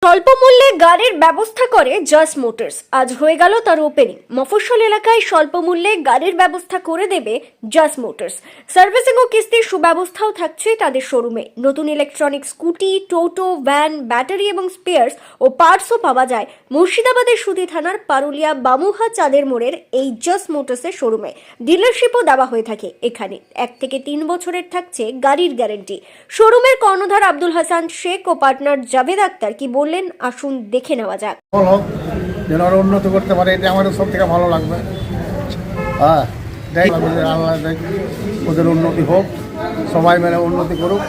স্বল্প মূল্যে গাড়ির ব্যবস্থা করে জাস মোটরস। আজ হয়ে গেল তার ওপেনিং। মফস্বল এলাকায় স্বল্প মূল্যে গাড়ির ব্যবস্থা করে দেবে জাস মোটরস। সার্ভিসিং ও কিস্তির সুব্যবস্থাও থাকছে তাদের শোরুমে। নতুন ইলেকট্রনিক স্কুটি, টোটো, ভ্যান, ব্যাটারি এবং স্পেয়ার্স ও পার্টসও পাওয়া যায় মুর্শিদাবাদের সুতি থানার পারুলিয়া বামুহা চাঁদের মোড়ের এই জাস মোটরসের শোরুমে। ডিলারশিপও দেওয়া হয়ে থাকে এখানে। 1 থেকে 3 বছরের থাকছে গাড়ির গ্যারেন্টি। শোরুমের কর্ণধার আব্দুল হাসান শেখ ও পার্টনার জাভেদ আক্তার কি বললেন আসুন দেখে নেওয়া যাক। যেন আরো উন্নতি করতে পারে, এটা আমাদের সব থেকে ভালো লাগবে। হ্যাঁ, আল্লাহ ওদের উন্নতি হোক, সবাই মেনে উন্নতি করুক,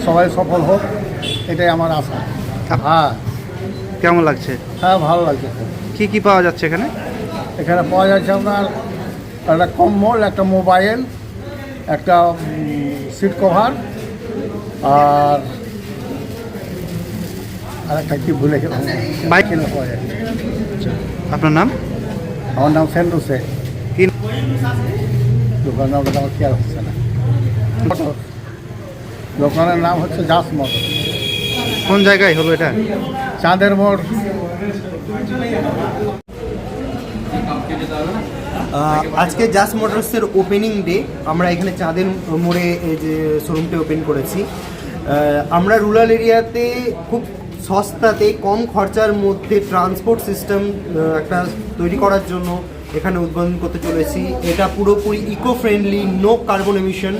সবাই সফল হোক, এটাই আমার আশা। হ্যাঁ, কেমন লাগছে? হ্যাঁ, ভালো লাগছে। কি কি পাওয়া যাচ্ছে এখানে? এখানে পাওয়া যাচ্ছে আপনার একটা কম্বল, একটা মোবাইল, একটা সিট কভার, আর একটা কি ভুলে গেলাম, বাইক কিনে পাওয়া যাচ্ছে। আপনার নাম? আমার নাম সেন্টু শেখ। কি দোকানের নামটা আমার খেয়াল হচ্ছে না। দোকানের নাম হচ্ছে জাস মোটর। কোন জায়গায় হলো এটা? চাঁদের মোড়। আজকে জাস মোটরসের ওপেনিং ডে। আমরা এখানে চাঁদের মোড়ে এই যে শোরুমটা ওপেন করেছি। আমরা রুরাল এরিয়াতে খুব সস্তাতে কম খরচার মধ্যে ট্রান্সপোর্ট সিস্টেম একটা তৈরি করার জন্য এখানে উদ্বোধন করতে চলেছি। এটা পুরোপুরি eco friendly, no carbon emission,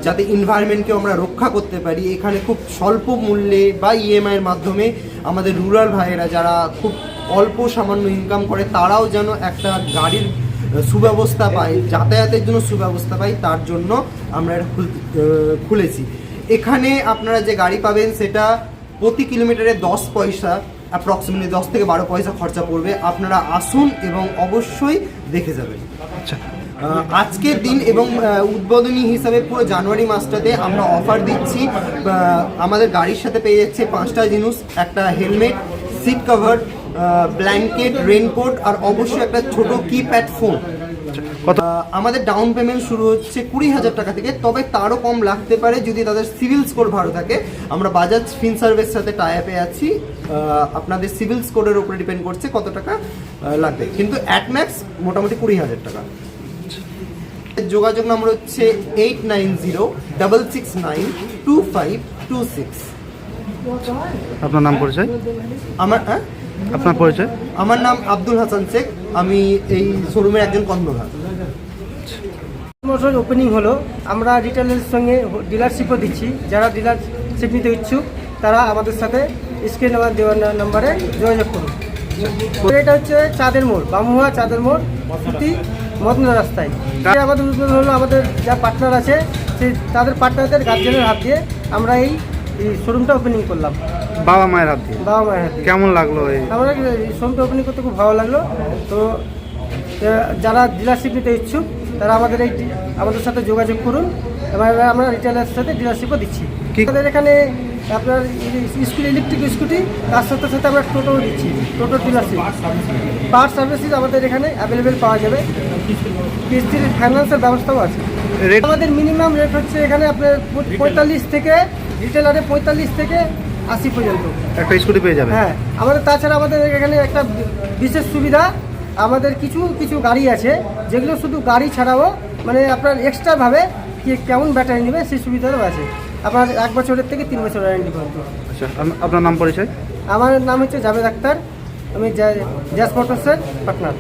যাতে এনভায়রনমেন্টকে আমরা রক্ষা করতে পারি। এখানে খুব স্বল্প মূল্যে বা ইএমআইয়ের মাধ্যমে আমাদের রুরাল ভাইয়েরা যারা খুব অল্প সামান্য ইনকাম করে তারাও যেন একটা গাড়ির সুব্যবস্থা পায়, যাতায়াতের জন্য সুব্যবস্থা পায়, তার জন্য আমরা এটা খুলেছি। এখানে আপনারা যে গাড়ি পাবেন সেটা প্রতি কিলোমিটারে 10 পয়সা, অ্যাপ্রক্সিমেটলি 10 থেকে 12 পয়সা খরচা পড়বে। আপনারা আসুন এবং অবশ্যই দেখে যাবেন। আচ্ছা, আজকের দিন এবং উদ্বোধনী হিসাবে পুরো জানুয়ারি মাসটাতে আমরা অফার দিচ্ছি। আমাদের গাড়ির সাথে পেয়ে যাচ্ছে 5টা জিনিস: একটা helmet, seat cover, blanket, raincoat, আর অবশ্যই একটা ছোট কিপ্যাড ফোন। আমাদের ডাউন পেমেন্ট শুরু হচ্ছে 20,000 টাকা থেকে, তবে তারও কম লাগতে পারে যদি তাদের সিভিল স্কোর ভালো থাকে। আমরা বাজাজ ফিনসার্ভের সাথে টাই আপে আছি। আপনাদের সিভিল স্কোরের উপরে ডিপেন্ড করছে কত টাকা লাগবে, কিন্তু অ্যাট ম্যাক্স মোটামুটি 20,000 টাকা। যোগাযোগ নম্বর হচ্ছে 8906692526। আপনার নাম পরিচয়? আপনার পরিচয়? আমার নাম আব্দুল হাসান শেখ, আমি এই শোরুমের একজন কর্ণধার। মোটর ওপেনিং হলো, আমরা রিটেলের সঙ্গে ডিলারশিপও দিচ্ছি। যারা ডিলারশিপ নিতে ইচ্ছুক তারা আমাদের সাথে স্ক্রিনে দেওয়ার নাম্বারে যোগাযোগ করুন। এটা হচ্ছে চাঁদের মোড়, বামুহা চাঁদের মোড়, সুতি মদনা রাস্তায়। আমাদের উদ্বোধন হলো, আমাদের যা পার্টনার আছে সেই তাদের পার্টনারদের গার্জেনের হাত দিয়ে আমরা এই শোরুমটা ওপেনিং করলাম। বাবা মায়ের হাত দিয়ে? বাবা মায়ের হাত দিয়ে। কেমন লাগলো? আমরা শোরুমটা ওপেনিং করতে খুব ভালো লাগলো। তো যারা ডিলারশিপ নিতে ইচ্ছুক তারা আমাদের সাথে যোগাযোগ করুন এবং আমরা রিটেলারের সাথে ডিলারশিপও দিচ্ছি। আমাদের এখানে আপনার স্কুল ইলেকট্রিক স্কুটি, তার সাথে সাথে আমরা টোটোও দিচ্ছি, টোটো ডিলারশিপ। পার্ট সার্ভিসেস আমাদের এখানে অ্যাভেলেবেল পাওয়া যাবে। কিস্তির ফাইন্যান্সের ব্যবস্থাও আছে। আমাদের মিনিমাম রেট হচ্ছে এখানে আপনার 45 থেকে, রিটেলারে 45 থেকে 80 পর্যন্ত একটা স্কুটি পেয়ে যাবে। হ্যাঁ, আমাদের তাছাড়া আমাদের এখানে একটা বিশেষ সুবিধা, আমাদের কিছু কিছু গাড়ি আছে যেগুলো শুধু গাড়ি ছাড়াও মানে আপনার এক্সট্রাভাবে কেমন ব্যাটারি নেবে সেই সুবিধাও আছে। আপনার 1 বছরের থেকে 3 বছর ওয়ারেন্টি পর্যন্ত। আচ্ছা, আপনার নাম পরিচয়? আমার নাম হচ্ছে জাভেদ আক্তার, আমি জাস মোটরসের পার্টনার।